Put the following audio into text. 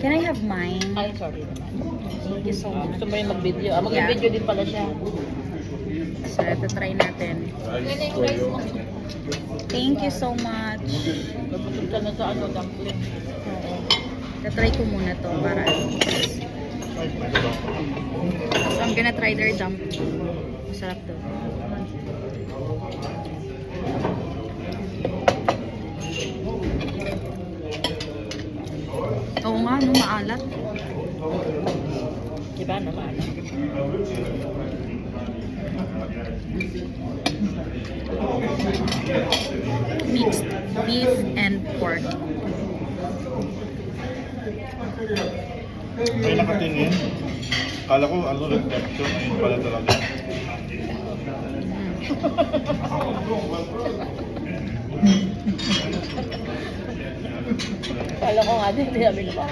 Can I have mine? Ay, sorry naman. Thank you so much. Gusto mo yung mag-video? Mag-video din pala siya. So, ito try natin. Thank you so much. Nabusog ka na sa ano, dumpling. Oo. Tatry ko muna to para at least. So, I'm gonna try their dumpling. Masarap to. Oo nga, no, maalat. Diba naman? Mixed beef and pork. May nakatingin. Kala ko ano reflection, ayun pala talaga. Kala ko nga din, sinabi na ba?